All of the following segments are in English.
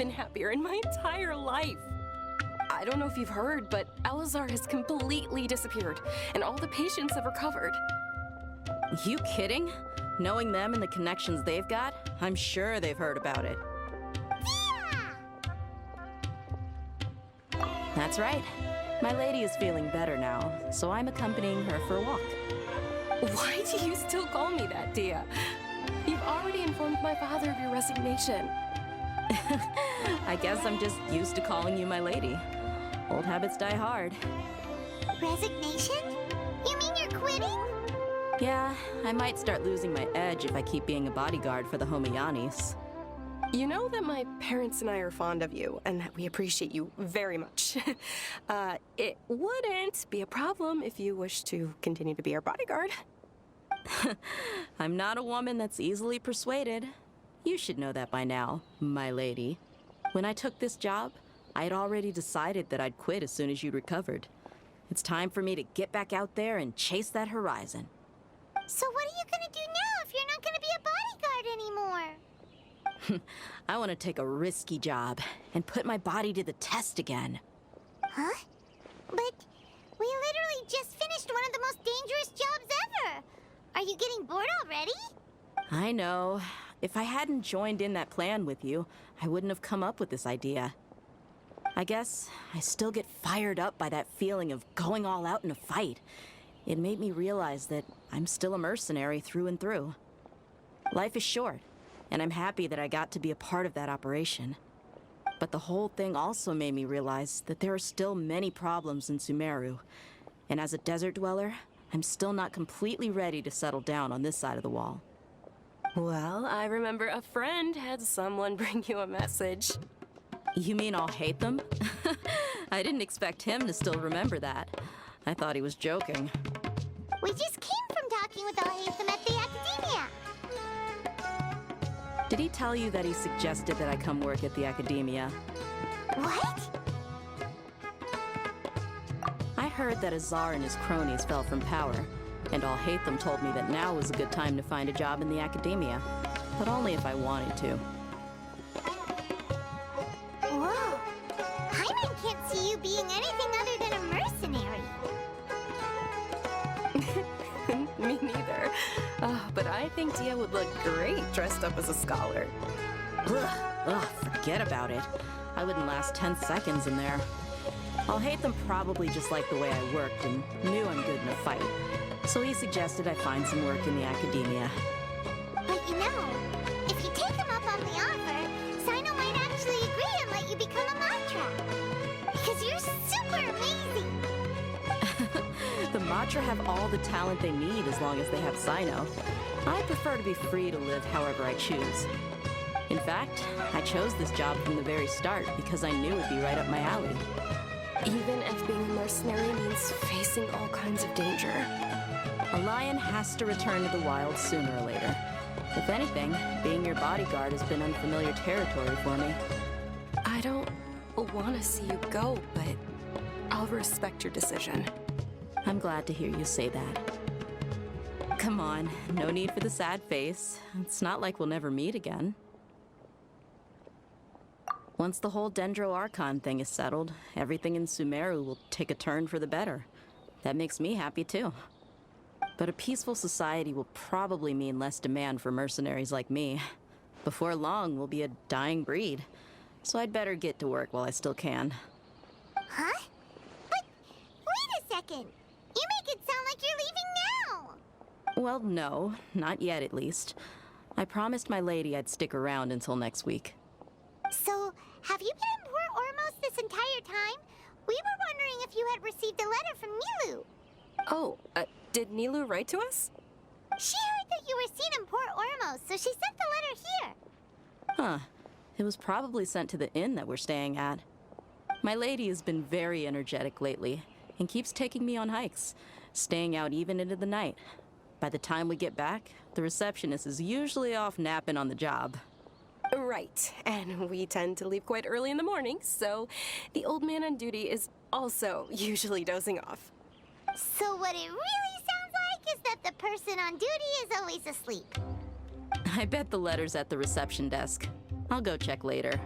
been happier in my entire life. I don't know if you've heard, but Elazar has completely disappeared, and all the patients have recovered. You kidding? Knowing them and the connections they've got, I'm sure they've heard about it. That's right. My lady is feeling better now, so I'm accompanying her for a walk. Why do you still call me that, Dia? You've already informed my father of your resignation. I guess I'm just used to calling you my lady. Old habits die hard. Resignation? You mean you're quitting? Yeah, I might start losing my edge if I keep being a bodyguard for the Homayanis. You know that my parents and I are fond of you, and that we appreciate you very much. It wouldn't be a problem if you wish to continue to be our bodyguard. I'm not a woman that's easily persuaded. You should know that by now, my lady. When I took this job, I had already decided that I'd quit as soon as you'd recovered. It's time for me to get back out there and chase that horizon. So what are you gonna do now if you're not gonna be a bodyguard anymore? I want to take a risky job and put my body to the test again. Huh? But we literally just finished one of the most dangerous jobs ever. Are you getting bored already? I know. If I hadn't joined in that plan with you, I wouldn't have come up with this idea. I guess I still get fired up by that feeling of going all out in a fight. It made me realize that I'm still a mercenary through and through. Life is short, and I'm happy that I got to be a part of that operation. But the whole thing also made me realize that there are still many problems in Sumeru. And as a desert dweller, I'm still not completely ready to settle down on this side of the wall. Well, I remember a friend had someone bring you a message. You mean I'll hate them? I didn't expect him to still remember that. I thought he was joking. We just came from talking with Al-Haytham at the Academia. Did he tell you that he suggested that I come work at the Academia? What? I heard that Azar and his cronies fell from power, and Al-Haytham told me that now was a good time to find a job in the Academia, but only if I wanted to. Whoa. Hyman can't see you being anything other than a mercenary. Me neither. But I think Dia would look great dressed up as a scholar. Ugh, forget about it. I wouldn't last 10 seconds in there. Al-Haytham probably just liked the way I worked and knew I'm good in a fight. So he suggested I find some work in the Academia. But you know, if you take him up on the offer, Sino might actually agree and let you become a Matra. Because you're super amazing. The Matra have all the talent they need as long as they have Sino. I prefer to be free to live however I choose. In fact, I chose this job from the very start because I knew it'd be right up my alley. Even if being a mercenary means facing all kinds of danger. A lion has to return to the wild sooner or later. If anything, being your bodyguard has been unfamiliar territory for me. I don't want to see you go, but I'll respect your decision. I'm glad to hear you say that. Come on, no need for the sad face. It's not like we'll never meet again. Once the whole Dendro Archon thing is settled, everything in Sumeru will take a turn for the better. That makes me happy too. But a peaceful society will probably mean less demand for mercenaries like me. Before long, we'll be a dying breed. So I'd better get to work while I still can. Huh? But wait a second. You make it sound like you're leaving now. Well, no, not yet at least. I promised my lady I'd stick around until next week. So, have you been in Port Ormos this entire time? We were wondering if you had received a letter from Nilu. Oh, did Nilu write to us? She heard that you were seen in Port Ormos, so she sent the letter here. Huh. It was probably sent to the inn that we're staying at. My lady has been very energetic lately and keeps taking me on hikes, staying out even into the night. By the time we get back, the receptionist is usually off napping on the job. Right, and we tend to leave quite early in the morning, so the old man on duty is also usually dozing off. So what it really sounds like is that the person on duty is always asleep. I bet the letter's at the reception desk. I'll go check later.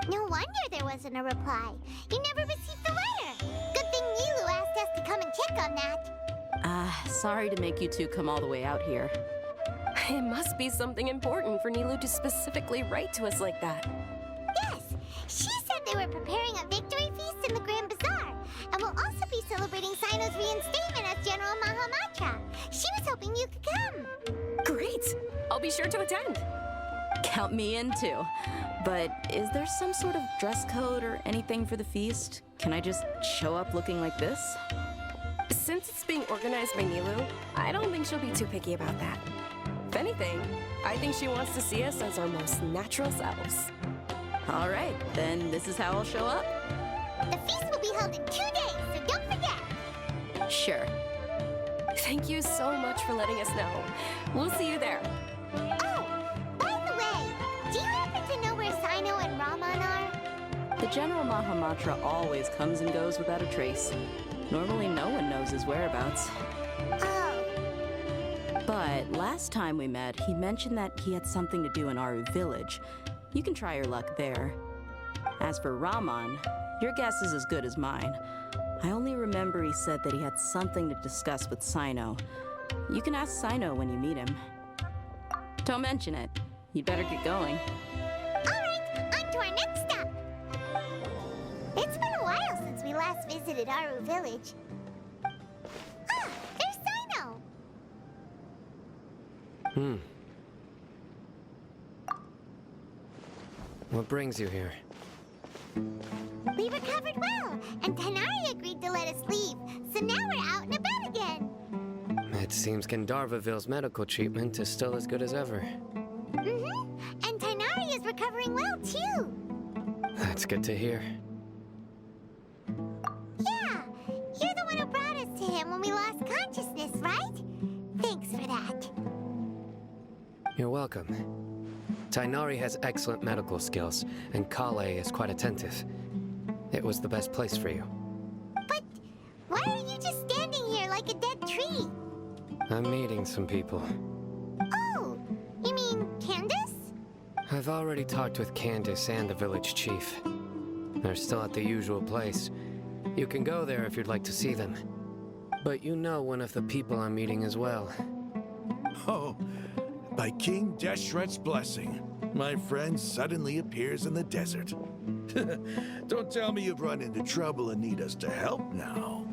No wonder there wasn't a reply. You never received the letter. Good thing Nilu asked us to come and check on that. Sorry to make you two come all the way out here. It must be something important for Nilu to specifically write to us like that. Yes, she said they were preparing a victory feast in the Grand Bazaar, and will also be celebrating Sino's reinstatement as General Mahamatra. She was hoping you could come. Great! I'll be sure to attend. Count me in too. But is there some sort of dress code or anything for the feast? Can I just show up looking like this? Since it's being organized by Nilu, I don't think she'll be too picky about that. If anything, I think she wants to see us as our most natural selves. All right, then this is how I'll show up? The feast will be held in 2 days, so don't forget. Sure. Thank you so much for letting us know. We'll see you there. Oh, by the way, do you happen to know where Sino and Raman are? The General Mahamatra always comes and goes without a trace. Normally no one knows his whereabouts. Oh, But last time we met, he mentioned that he had something to do in Aru village. You can try your luck there. As for Raman, your guess is as good as mine. I only remember he said that he had something to discuss with Sino. You can ask Sino when you meet him. Don't mention it. You'd better get going. all right, on to our next stop. It's been a while since we last visited Aru village. Ah, there's Sino. What brings you here? We recovered well, and Tanari agreed to let us leave, so now we're out and about again. It seems Gandharvaville's medical treatment is still as good as ever. And Tanari is recovering well, too. That's good to hear. Yeah, you're the one who brought us to him when we lost consciousness, right? Thanks for that. You're welcome. Tainari has excellent medical skills, and Kale is quite attentive. It was the best place for you. But why are you just standing here like a dead tree? I'm meeting some people. Oh, you mean Candace? I've already talked with Candace and the village chief. They're still at the usual place. You can go there if you'd like to see them. But you know one of the people I'm meeting as well. Oh, by King Deshret's blessing, my friend suddenly appears in the desert. Don't tell me you've run into trouble and need us to help now.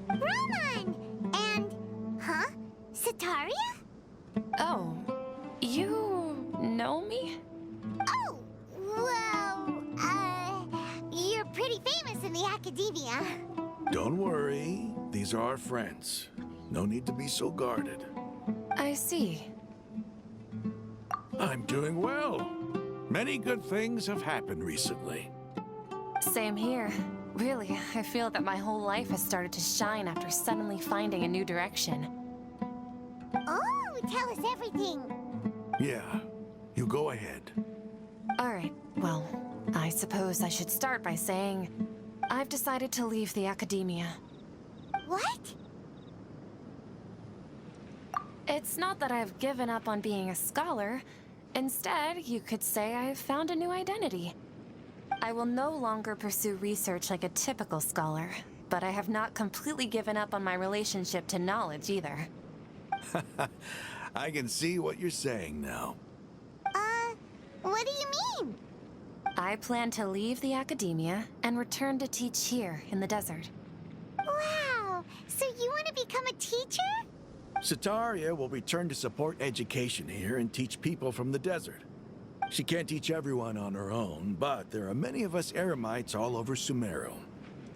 Roman! And, huh? Sataria? Oh, you know me? Oh, well, you're pretty famous in the academia. Don't worry, these are our friends. No need to be so guarded. I see. I'm doing well. Many good things have happened recently. Same here. Really, I feel that my whole life has started to shine after suddenly finding a new direction. Oh, tell us everything. Yeah, you go ahead. Alright, well, I suppose I should start by saying I've decided to leave the academia. What? It's not that I've given up on being a scholar. Instead, you could say I've found a new identity. I will no longer pursue research like a typical scholar, but I have not completely given up on my relationship to knowledge either. I can see what you're saying now. What do you mean? I plan to leave the academia and return to teach here in the desert. Wow, so you want to become a teacher? Sataria will return to support education here and teach people from the desert. She can't teach everyone on her own, but there are many of us Eremites all over Sumeru.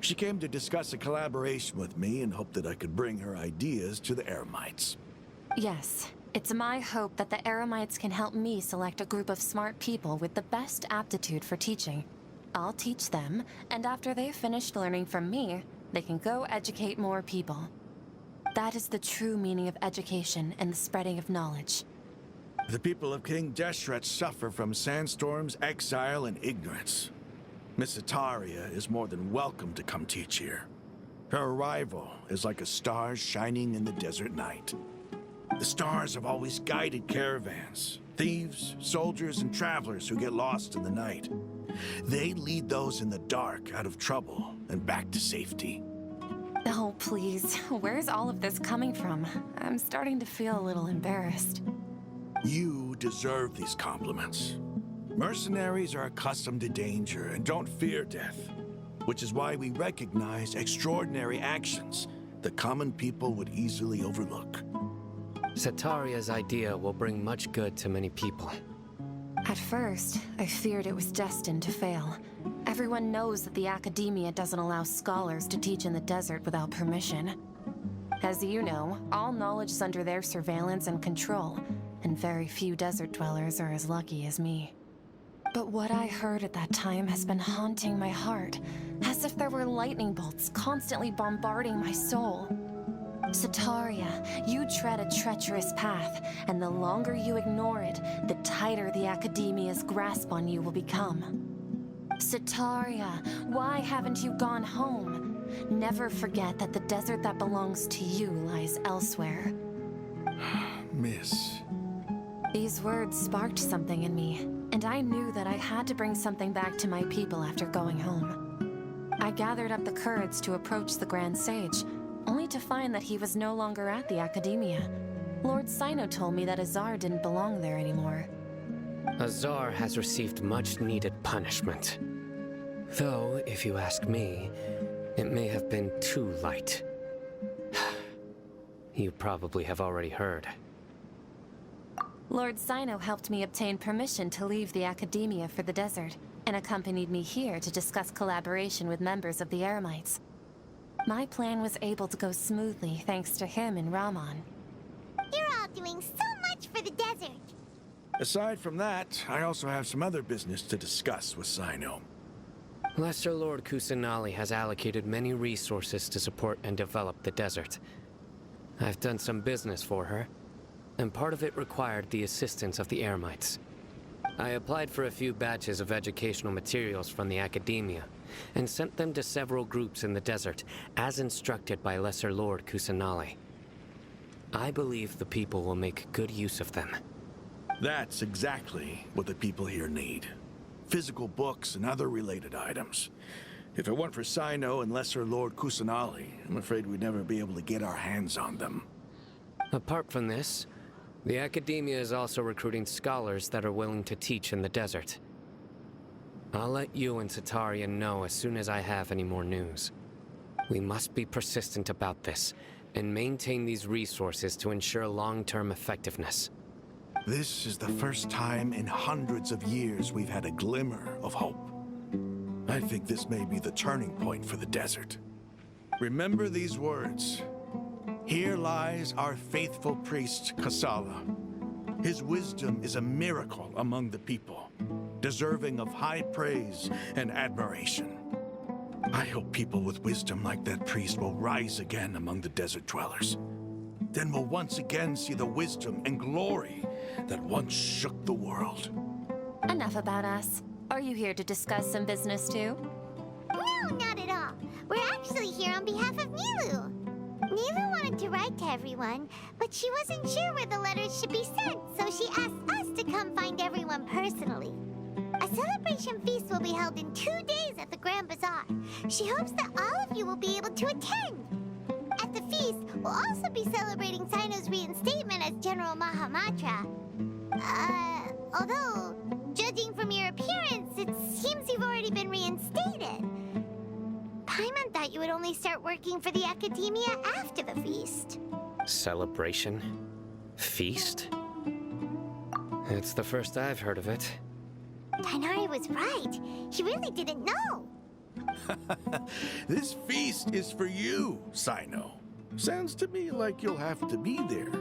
She came to discuss a collaboration with me and hoped that I could bring her ideas to the Eremites. Yes, it's my hope that the Eremites can help me select a group of smart people with the best aptitude for teaching. I'll teach them, and after they've finished learning from me, they can go educate more people. That is the true meaning of education and the spreading of knowledge. The people of King Deshret suffer from sandstorms, exile, and ignorance. Miss Sataria is more than welcome to come teach here. Her arrival is like a star shining in the desert night. The stars have always guided caravans, Thieves, soldiers, and travelers who get lost in the night. They lead those in the dark out of trouble and back to safety. Oh, please. Where's all of this coming from? I'm starting to feel a little embarrassed. You deserve these compliments. Mercenaries are accustomed to danger and don't fear death, which is why we recognize extraordinary actions that common people would easily overlook. Setaria's idea will bring much good to many people. At first, I feared it was destined to fail. Everyone knows that the Academia doesn't allow scholars to teach in the desert without permission. As you know, all knowledge is under their surveillance and control, and very few desert dwellers are as lucky as me. But what I heard at that time has been haunting my heart, as if there were lightning bolts constantly bombarding my soul. Setaria, you tread a treacherous path, and the longer you ignore it, the tighter the Academia's grasp on you will become. Setaria, why haven't you gone home? Never forget that the desert that belongs to you lies elsewhere. Miss. These words sparked something in me, and I knew that I had to bring something back to my people after going home. I gathered up the courage to approach the Grand Sage, only to find that he was no longer at the Academia. Lord Sino told me that Azar didn't belong there anymore. Azar has received much-needed punishment. Though, if you ask me, it may have been too light. You probably have already heard. Lord Sino helped me obtain permission to leave the Academia for the desert, and accompanied me here to discuss collaboration with members of the Eremites. My plan was able to go smoothly thanks to him and Rahman. You're all doing so much for the desert. Aside from that, I also have some other business to discuss with Sino. Lesser Lord Kusanali has allocated many resources to support and develop the desert. I've done some business for her, and part of it required the assistance of the Eremites. I applied for a few batches of educational materials from the Academia, and sent them to several groups in the desert, as instructed by Lesser Lord Kusanali. I believe the people will make good use of them. That's exactly what the people here need. Physical books and other related items. If it weren't for Sino and Lesser Lord Kusanali, I'm afraid we'd never be able to get our hands on them. Apart from this, the Academia is also recruiting scholars that are willing to teach in the desert. I'll let you and Setaria know as soon as I have any more news. We must be persistent about this, and maintain these resources to ensure long-term effectiveness. This is the first time in hundreds of years we've had a glimmer of hope. I think this may be the turning point for the desert. Remember these words. Here lies our faithful priest, Kasala. His wisdom is a miracle among the people, deserving of high praise and admiration. I hope people with wisdom like that priest will rise again among the desert dwellers. Then we'll once again see the wisdom and glory that once shook the world. Enough about us. Are you here to discuss some business too? No, not at all. We're actually here on behalf of Nilu. Nilu wanted to write to everyone, but she wasn't sure where the letters should be sent, so she asked us to come find everyone personally. A celebration feast will be held in 2 days at the Grand Bazaar. She hopes that all of you will be able to attend. At the feast, we'll also be celebrating Sino's reinstatement as General Mahamatra. Although, judging from your appearance, it seems you've already been reinstated. Paimon thought you would only start working for the Academia after the feast. Celebration? Feast? It's the first I've heard of it. Tainari was right. He really didn't know. This feast is for you, Sino. Sounds to me like you'll have to be there.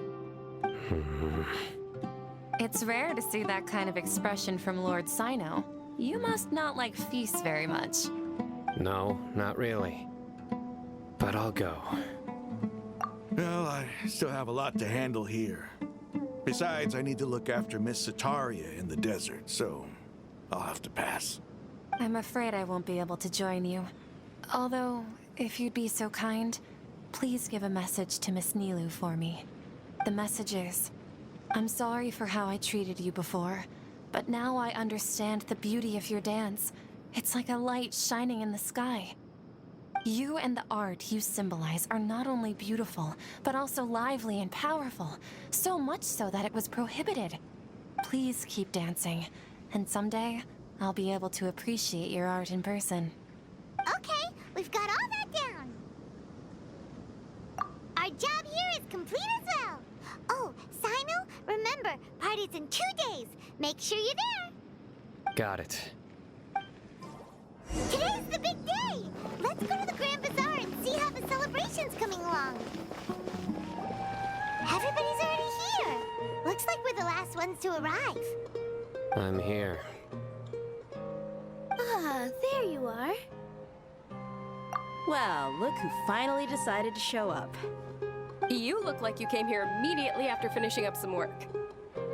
It's rare to see that kind of expression from Lord Sino. You must not like feasts very much. No, not really. But I'll go. Well, I still have a lot to handle here. Besides, I need to look after Miss Setaria in the desert, so I'll have to pass. I'm afraid I won't be able to join you. Although, if you'd be so kind, please give a message to Miss Nilu for me. The message is, I'm sorry for how I treated you before, but now I understand the beauty of your dance. It's like a light shining in the sky. You and the art you symbolize are not only beautiful, but also lively and powerful, so much so that it was prohibited. Please keep dancing, and someday I'll be able to appreciate your art in person. Okay, we've got all that down. Our job here is complete as well. Oh, Sino, remember, party's in 2 days. Make sure you're there. Got it. Today's the big day. Let's go to the Grand Bazaar and see how the celebration's coming along. Everybody's already here. Looks like we're the last ones to arrive. I'm here. Ah, there you are. Well, look who finally decided to show up. You look like you came here immediately after finishing up some work.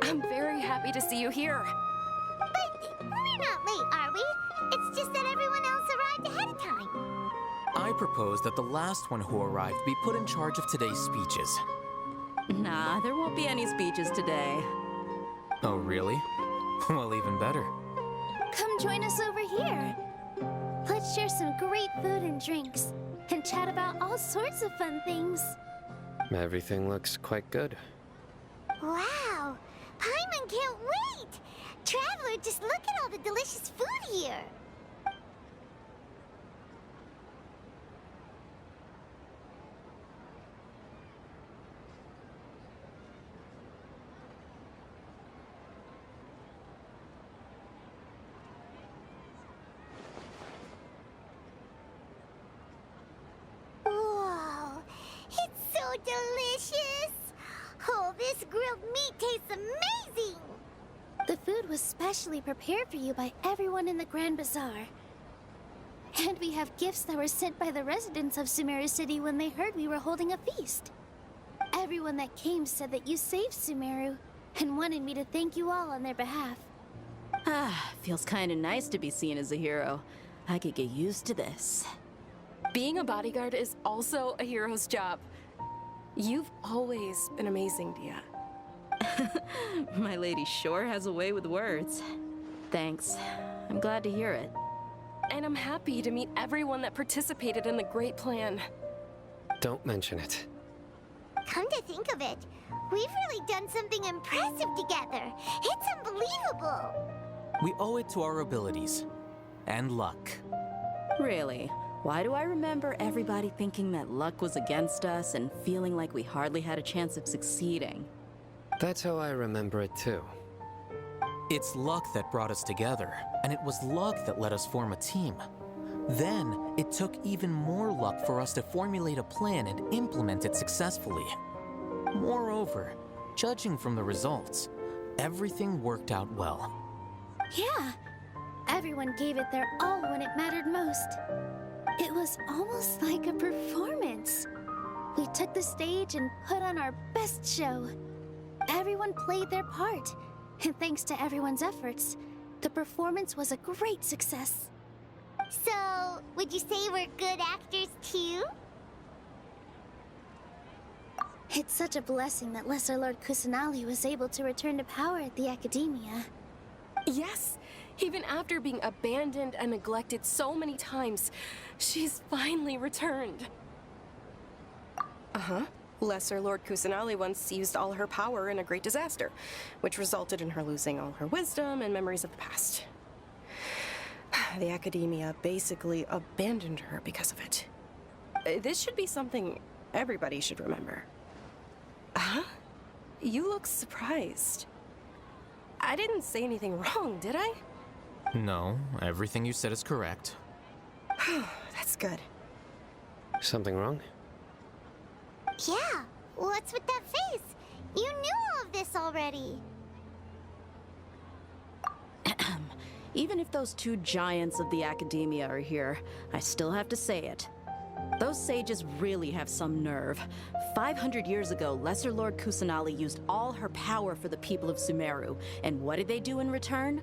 I'm very happy to see you here. But we're not late, are we? It's just that everyone else arrived ahead of time. I propose that the last one who arrived be put in charge of today's speeches. Nah, there won't be any speeches today. Oh, really? Well, even better. Come join us over here. Let's share some great food and drinks, and chat about all sorts of fun things. Everything looks quite good. Wow! Paimon can't wait! Traveler, just look at all the delicious food here! Whoa! It's so delicious! Oh, this grilled meat tastes amazing! The food was specially prepared for you by everyone in the Grand Bazaar. And we have gifts that were sent by the residents of Sumeru City when they heard we were holding a feast. Everyone that came said that you saved Sumeru and wanted me to thank you all on their behalf. Feels kinda nice to be seen as a hero. I could get used to this. Being a bodyguard is also a hero's job. You've always been amazing, Dia. My lady sure has a way with words. Thanks. I'm glad to hear it. And I'm happy to meet everyone that participated in the great plan. Don't mention it. Come to think of it, we've really done something impressive together. It's unbelievable. We owe it to our abilities. And luck. Really? Why do I remember everybody thinking that luck was against us and feeling like we hardly had a chance of succeeding? That's how I remember it too. It's luck that brought us together, and it was luck that let us form a team. Then, it took even more luck for us to formulate a plan and implement it successfully. Moreover, judging from the results, everything worked out well. Yeah, everyone gave it their all when it mattered most. It was almost like a performance. We took the stage and put on our best show. Everyone played their part, and thanks to everyone's efforts, the performance was a great success. So, would you say we're good actors too? It's such a blessing that Lesser Lord Kusanali was able to return to power at the Academia. Yes, even after being abandoned and neglected so many times, she's finally returned. Uh-huh. Lesser Lord Kusanali once used all her power in a great disaster, which resulted in her losing all her wisdom and memories of the past. The Academia basically abandoned her because of it. This should be something everybody should remember. Huh? You look surprised. I didn't say anything wrong, did I? No, everything you said is correct. That's good. Something wrong? Yeah, what's with that face? You knew all of this already. Even if those two giants of the Academia are here, I still have to say it. Those sages really have some nerve. 500 years ago, Lesser Lord Kusanali used all her power for the people of Sumeru, and what did they do in return?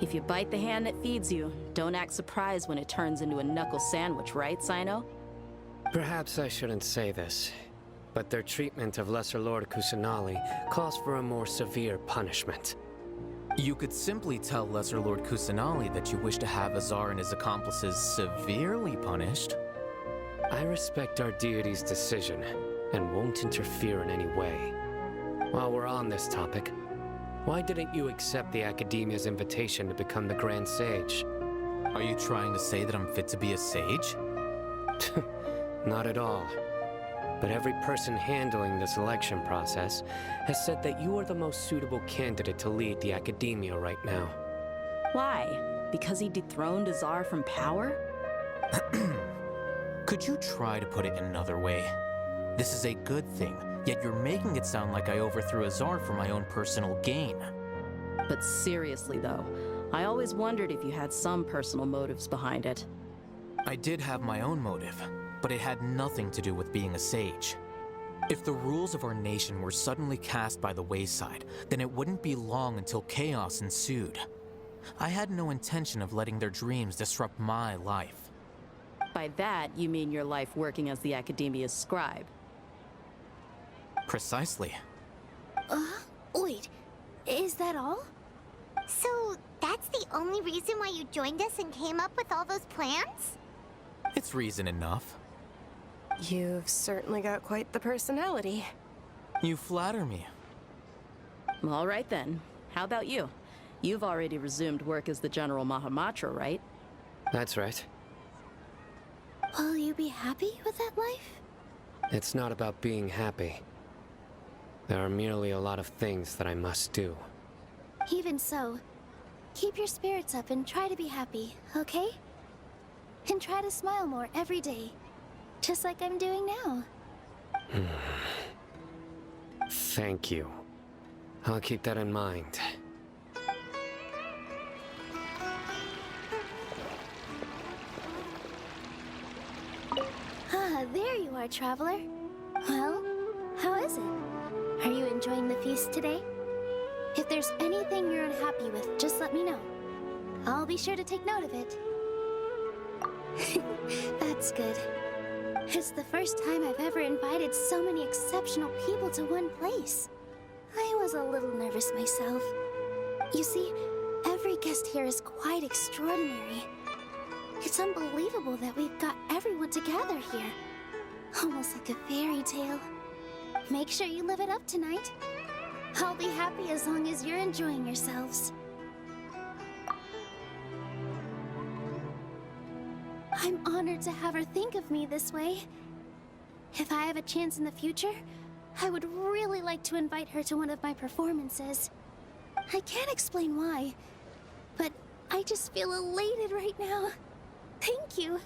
If you bite the hand that feeds you, don't act surprised when it turns into a knuckle sandwich, right, Sino? Perhaps I shouldn't say this, but their treatment of Lesser Lord Kusanali calls for a more severe punishment. You could simply tell Lesser Lord Kusanali that you wish to have Azar and his accomplices severely punished. I respect our deity's decision and won't interfere in any way. While we're on this topic, why didn't you accept the Academia's invitation to become the Grand Sage? Are you trying to say that I'm fit to be a sage? Not at all. But every person handling the selection process has said that you are the most suitable candidate to lead the Academia right now. Why? Because he dethroned Azar from power? Could you try to put it in another way? This is a good thing, yet you're making it sound like I overthrew Azar for my own personal gain. But seriously, though, I always wondered if you had some personal motives behind it. I did have my own motive, but it had nothing to do with being a sage. If the rules of our nation were suddenly cast by the wayside, then it wouldn't be long until chaos ensued. I had no intention of letting their dreams disrupt my life. By that, you mean your life working as the Academia's scribe. Precisely. Wait, is that all? So, that's the only reason why you joined us and came up with all those plans? It's reason enough. You've certainly got quite the personality. You flatter me. All right then. How about you? You've already resumed work as the General Mahamatra, right? That's right. Will you be happy with that life? It's not about being happy. There are merely a lot of things that I must do. Even so, keep your spirits up and try to be happy, okay? And try to smile more every day, just like I'm doing now. Thank you. I'll keep that in mind. Ah, there you are, traveler. Well, how is it? Are you enjoying the feast today? If there's anything you're unhappy with, just let me know. I'll be sure to take note of it. That's good. It's the first time I've ever invited so many exceptional people to one place. I was a little nervous myself. You see, every guest here is quite extraordinary. It's unbelievable that we've got everyone together here. Almost like a fairy tale. Make sure you live it up tonight. I'll be happy as long as you're enjoying yourselves. I'm honored to have her think of me this way. If I have a chance in the future, I would really like to invite her to one of my performances. I can't explain why, but I just feel elated right now. Thank you.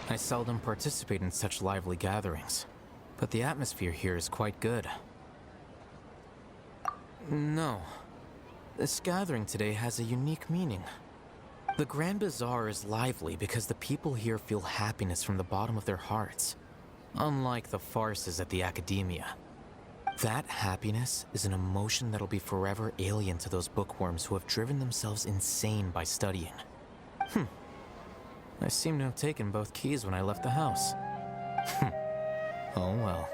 I seldom participate in such lively gatherings, but the atmosphere here is quite good. No. This gathering today has a unique meaning. The Grand Bazaar is lively because the people here feel happiness from the bottom of their hearts, unlike the farces at the Academia. That happiness is an emotion that'll be forever alien to those bookworms who have driven themselves insane by studying. I seem to have taken both keys when I left the house. Oh well.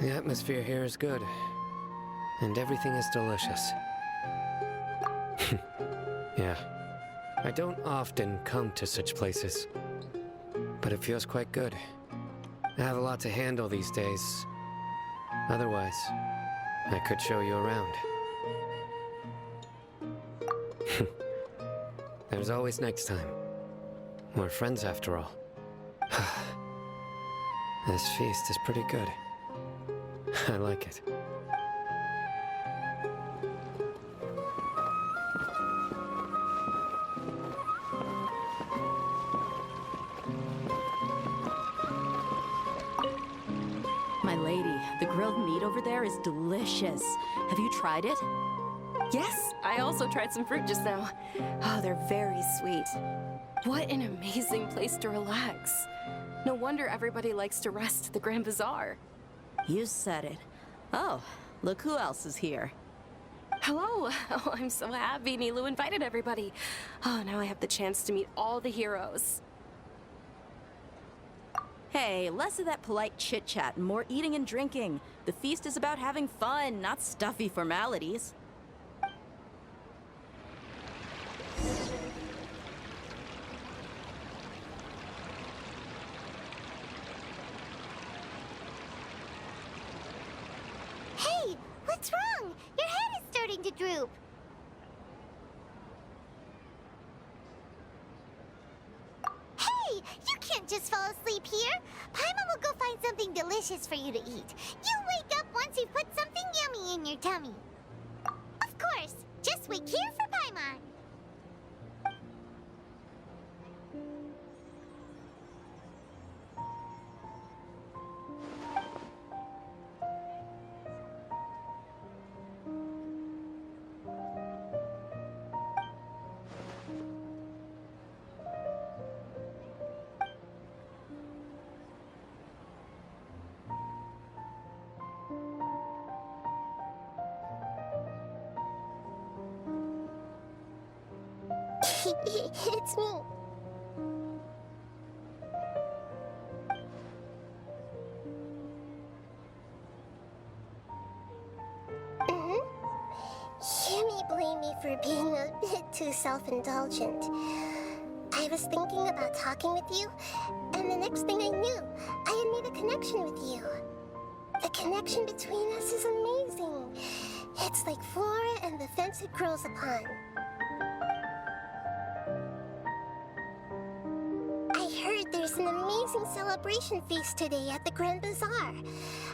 The atmosphere here is good, and everything is delicious. Yeah, I don't often come to such places, but it feels quite good. I have a lot to handle these days. Otherwise, I could show you around. There's always next time. We're friends after all. This feast is pretty good. I like it. My lady, the grilled meat over there is delicious. Have you tried it? Yes, I also tried some fruit just now. Oh, they're very sweet. What an amazing place to relax. No wonder everybody likes to rest at the Grand Bazaar. You said it. Oh, look who else is here. Hello. Oh, I'm so happy Nilu invited everybody. Oh, now I have the chance to meet all the heroes. Hey, less of that polite chit-chat and more eating and drinking. The feast is about having fun, not stuffy formalities. Hey, what's wrong? Your head is starting to droop. Hey, you can't just fall asleep here. Paimon will go find something delicious for you to eat. You'll wake up once you've put something yummy in your tummy. Of course, just wait here for Paimon. It's me. You may blame me for being a bit too self-indulgent. I was thinking about talking with you, and the next thing I knew, I had made a connection with you. The connection between us is amazing. It's like flora and the fence it grows upon. I heard there's an amazing celebration feast today at the Grand Bazaar.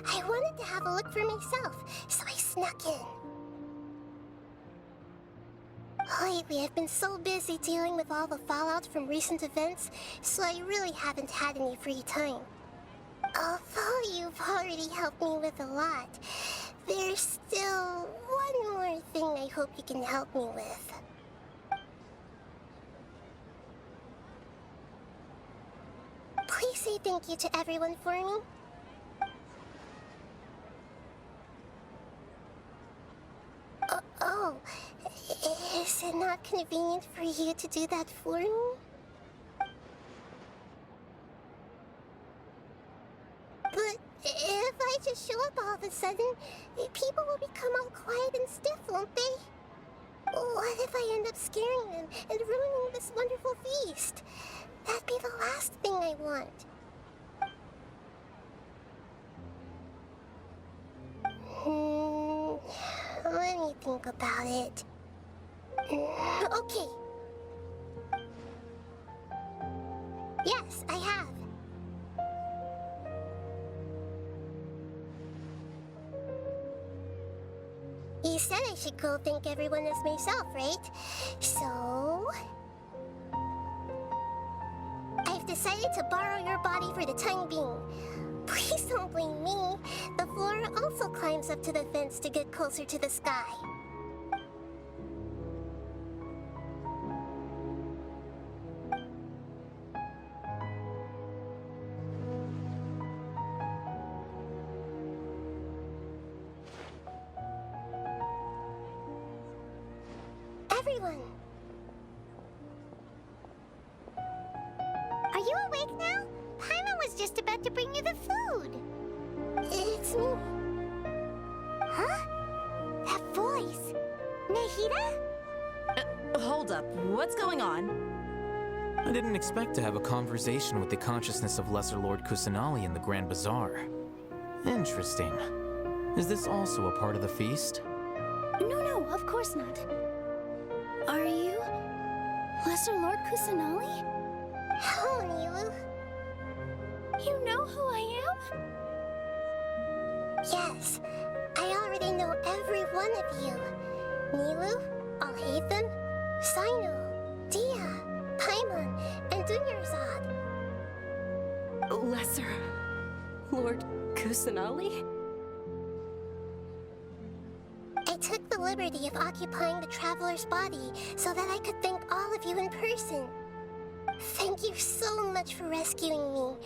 I wanted to have a look for myself, so I snuck in. Lately, I've been so busy dealing with all the fallout from recent events, so I really haven't had any free time. Although you've already helped me with a lot, there's still one more thing I hope you can help me with. Please say thank you to everyone for me. Oh, is it not convenient for you to do that for me? But if I just show up all of a sudden, people will become all quiet and stiff, won't they? What if I end up scaring them and ruining this wonderful feast? That'd be the last thing I want. Let me think about it. Okay. Yes, I have. You said I should go thank everyone as myself, right? So... I've decided to borrow your body for the time being. Please don't blame me. The flora also climbs up to the fence to get closer to the sky. Everyone! Are you awake now? Paimon was just about to bring you the food. It's me. Huh? That voice. Nahida? Hold up, what's going on? I didn't expect to have a conversation with the consciousness of Lesser Lord Kusanali in the Grand Bazaar. Interesting. Is this also a part of the feast? No, of course not. Are you Lesser Lord Kusanali? Hello, Nilu. You know who I am? Yes, I already know every one of you. Nilu, Alhaitham, Sino, Dia, Paimon, and Dunyarzad. Lesser Lord Kusanali? the liberty of occupying the traveler's body so that I could thank all of you in person. Thank you so much for rescuing me,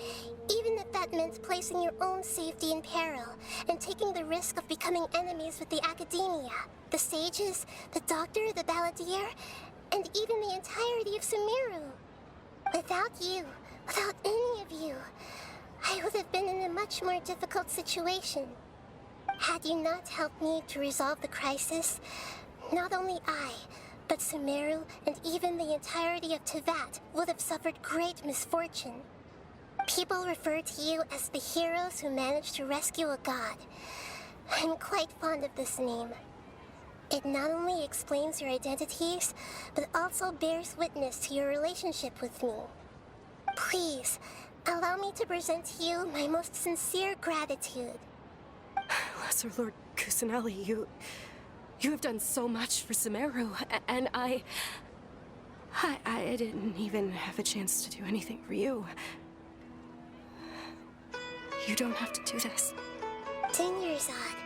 even if that meant placing your own safety in peril and taking the risk of becoming enemies with the Academia, the sages, the doctor, the balladeer, and even the entirety of Sumeru. Without you, without any of you, I would have been in a much more difficult situation. Had you not helped me to resolve the crisis, not only I, but Sumeru and even the entirety of Tevat would have suffered great misfortune. People refer to you as the heroes who managed to rescue a god. I'm quite fond of this name. It not only explains your identities, but also bears witness to your relationship with me. Please, allow me to present to you my most sincere gratitude. Lesser Lord Kusanali, you have done so much for Sumeru, and I didn't even have a chance to do anything for you. You don't have to do this. Dinyarzad,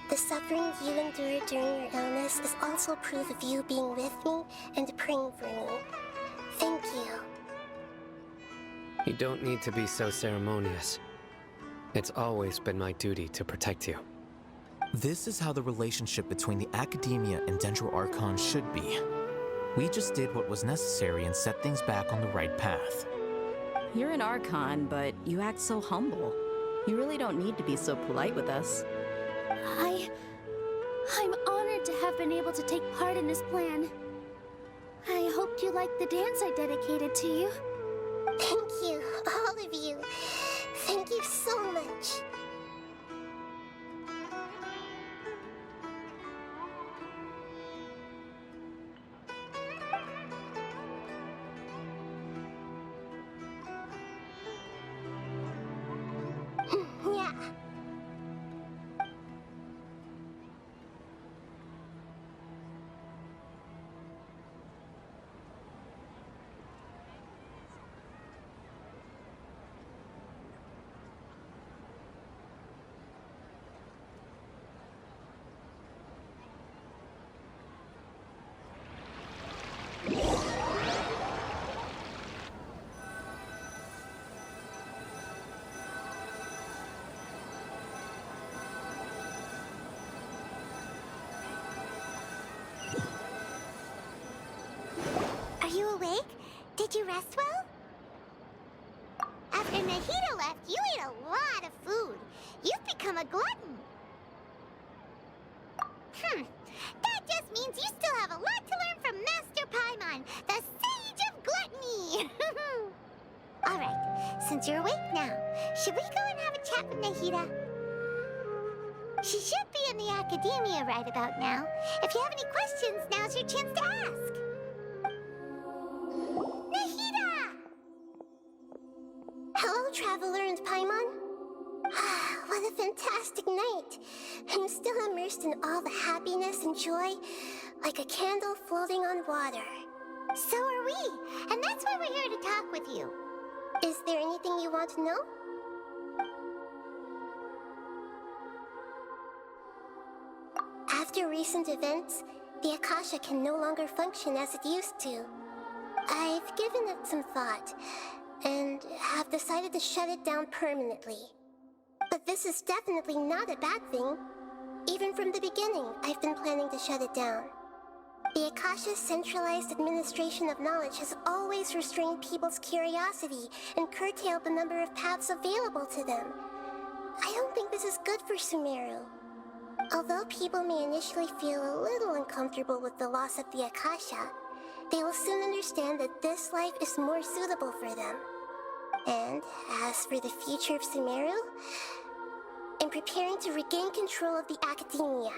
the suffering you endured during your illness is also proof of you being with me and praying for me. Thank you. You don't need to be so ceremonious. It's always been my duty to protect you. This is how the relationship between the Academia and Dendro Archon should be. We just did what was necessary and set things back on the right path. You're an Archon, but you act so humble. You really don't need to be so polite with us. I'm honored to have been able to take part in this plan. I hoped you liked the dance I dedicated to you. Thank you, all of you. Thank you so much. Yeah. Are you awake? Did you rest well? After Nahida left, you ate a lot of food. You've become a glutton. That just means you still have a lot to learn from Master Paimon, the Sage of Gluttony. Alright, since you're awake now, should we go and have a chat with Nahida? She should be in the Academia right about now. If you have any questions, now's your chance to ask. Nahida! Hello, Traveler and Paimon. What a fantastic night. I'm still immersed in all the happiness and joy, like a candle floating on water. So are we, and that's why we're here to talk with you. Is there anything you want to know? After recent events, the Akasha can no longer function as it used to. I've given it some thought, and have decided to shut it down permanently. But this is definitely not a bad thing. Even from the beginning, I've been planning to shut it down. The Akasha's centralized administration of knowledge has always restrained people's curiosity and curtailed the number of paths available to them. I don't think this is good for Sumeru. Although people may initially feel a little uncomfortable with the loss of the Akasha, they will soon understand that this life is more suitable for them. And as for the future of Sumeru, I'm preparing to regain control of the Academia.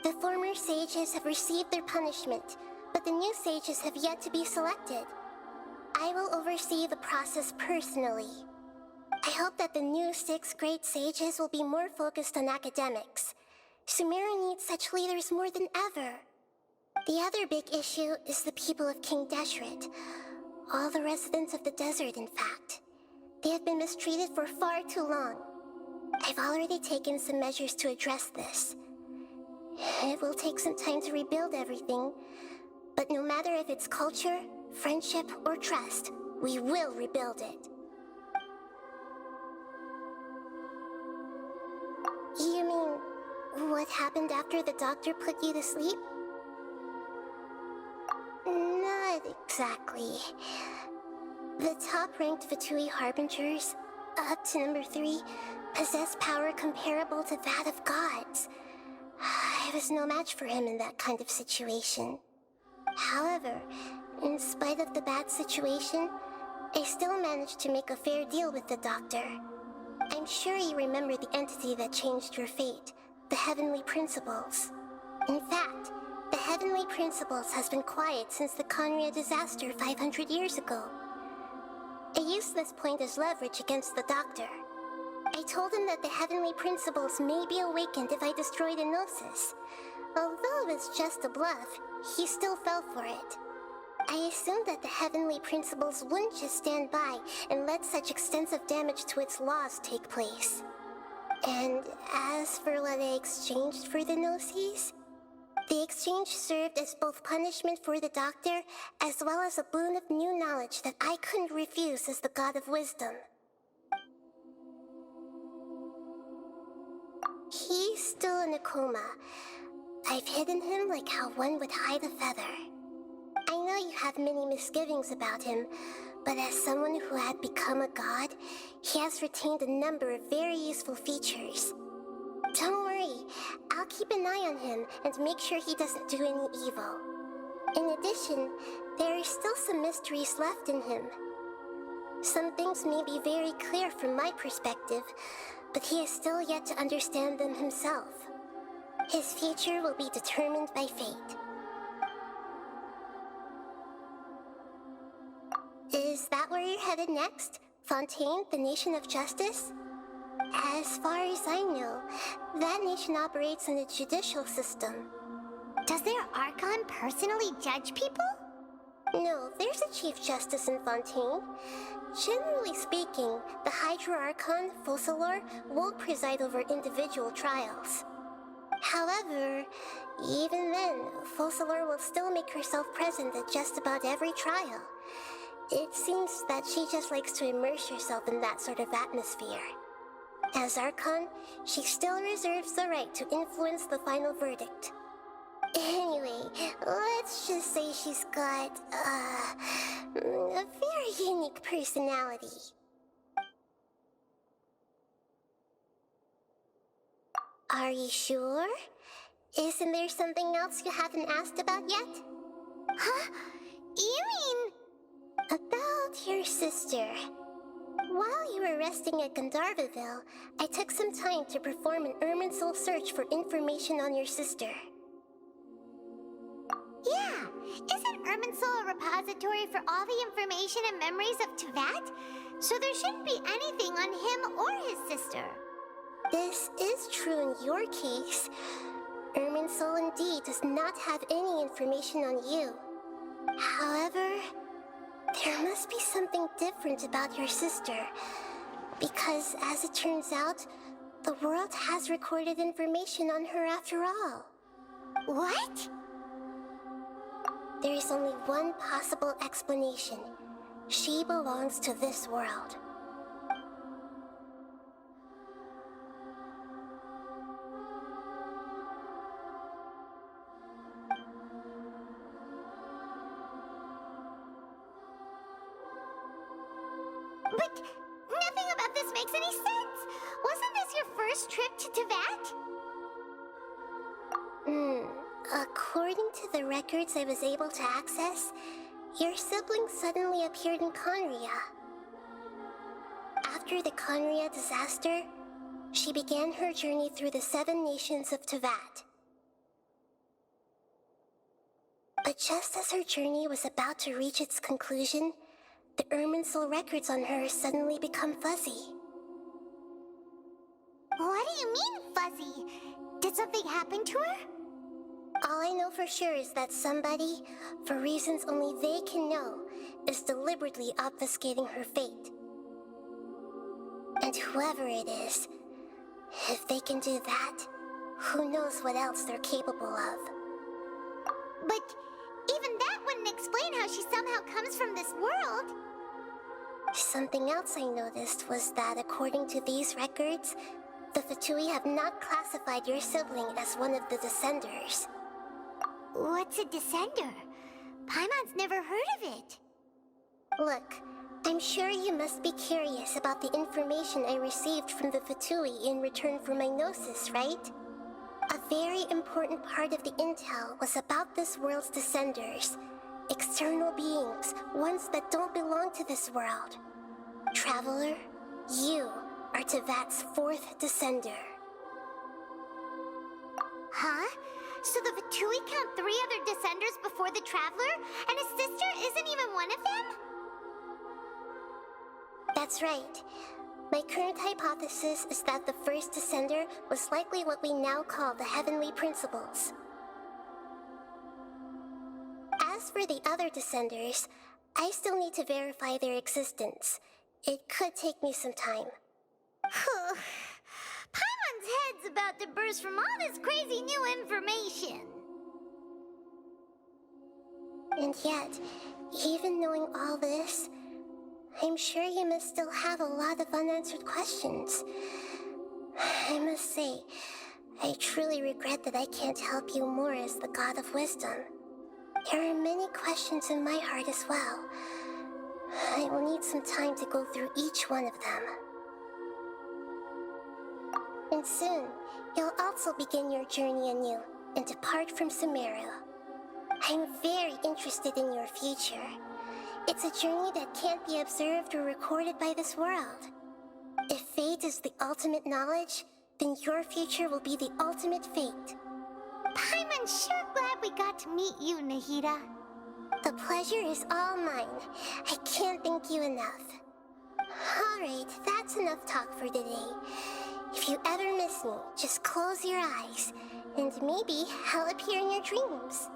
The former sages have received their punishment, but the new sages have yet to be selected. I will oversee the process personally. I hope that the new 6 great sages will be more focused on academics. Sumeru needs such leaders more than ever. The other big issue is the people of King Deshret. All the residents of the desert, in fact. They have been mistreated for far too long. I've already taken some measures to address this. It will take some time to rebuild everything, but no matter if it's culture, friendship, or trust, we will rebuild it. You mean, what happened after the doctor put you to sleep? Not exactly. The top-ranked Vitui Harbingers, up to number 3, possess power comparable to that of gods. I was no match for him in that kind of situation. However, in spite of the bad situation, I still managed to make a fair deal with the doctor. I'm sure you remember the entity that changed your fate, the Heavenly Principles. In fact, the Heavenly Principles has been quiet since the Conria disaster 500 years ago. I used this point as leverage against the doctor. I told him that the Heavenly Principles may be awakened if I destroy the Gnosis. Although it was just a bluff, he still fell for it. I assumed that the Heavenly Principles wouldn't just stand by and let such extensive damage to its laws take place. And as for what I exchanged for the Gnosis, the exchange served as both punishment for the doctor as well as a boon of new knowledge that I couldn't refuse as the God of Wisdom. He's still in a coma. I've hidden him like how one would hide a feather. I know you have many misgivings about him, but as someone who had become a god, he has retained a number of very useful features. Don't worry, I'll keep an eye on him and make sure he doesn't do any evil. In addition, there are still some mysteries left in him. Some things may be very clear from my perspective, but he is still yet to understand them himself. His future will be determined by fate. Is that where you're headed next? Fontaine, the Nation of Justice? As far as I know, that nation operates in a judicial system. Does their Archon personally judge people? No, there's a Chief Justice in Fontaine. Generally speaking, the Hydra Archon, Focalor, won't preside over individual trials. However, even then, Focalor will still make herself present at just about every trial. It seems that she just likes to immerse herself in that sort of atmosphere. As Archon, she still reserves the right to influence the final verdict. Anyway, let's just say she's got, a very unique personality. Are you sure? Isn't there something else you haven't asked about yet? Huh? You mean... About your sister. While you were resting at Gandharvaville, I took some time to perform an Irminsul search for information on your sister. Yeah, isn't Irminsul a repository for all the information and memories of Tevat? So there shouldn't be anything on him or his sister. This is true in your case. Irminsul indeed does not have any information on you. However, there must be something different about your sister. Because, as it turns out, the world has recorded information on her after all. What? There is only one possible explanation. She belongs to this world. But nothing about this makes any sense. Wasn't this your first trip to Tevat? According to the records I was able to access, your sibling suddenly appeared in Conria. After the Conria disaster, she began her journey through the 7 nations of Tevat. But just as her journey was about to reach its conclusion, the Irminsul records on her suddenly become fuzzy. What do you mean, fuzzy? Did something happen to her? All I know for sure is that somebody, for reasons only they can know, is deliberately obfuscating her fate. And whoever it is, if they can do that, Who knows what else they're capable of? But even that wouldn't explain how she somehow comes from this world. Something else I noticed was that according to these records, the Fatui have not classified your sibling as one of the Descenders. What's a Descender? Paimon's never heard of it. Look, I'm sure you must be curious about the information I received from the Fatui in return for my gnosis, right? A very important part of the intel was about this world's Descenders. External beings, ones that don't belong to this world. Traveler, you are Tevat's 4th Descender. Huh? So the Fatui count 3 other Descenders before the Traveler, and his sister isn't even one of them? That's right. My current hypothesis is that the first Descender was likely what we now call the Heavenly Principles. As for the other Descenders, I still need to verify their existence. It could take me some time. Paimon's head's about to burst from all this crazy new information. And yet, even knowing all this, I'm sure you must still have a lot of unanswered questions. I must say, I truly regret that I can't help you more as the God of Wisdom. There are many questions in my heart as well. I will need some time to go through each one of them. And soon, you'll also begin your journey anew and depart from Sumeru. I'm very interested in your future. It's a journey that can't be observed or recorded by this world. If fate is the ultimate knowledge, then your future will be the ultimate fate. Paimon's sure glad we got to meet you, Nahida. The pleasure is all mine. I can't thank you enough. Alright, that's enough talk for today. If you ever miss me, just close your eyes, and maybe I'll appear in your dreams.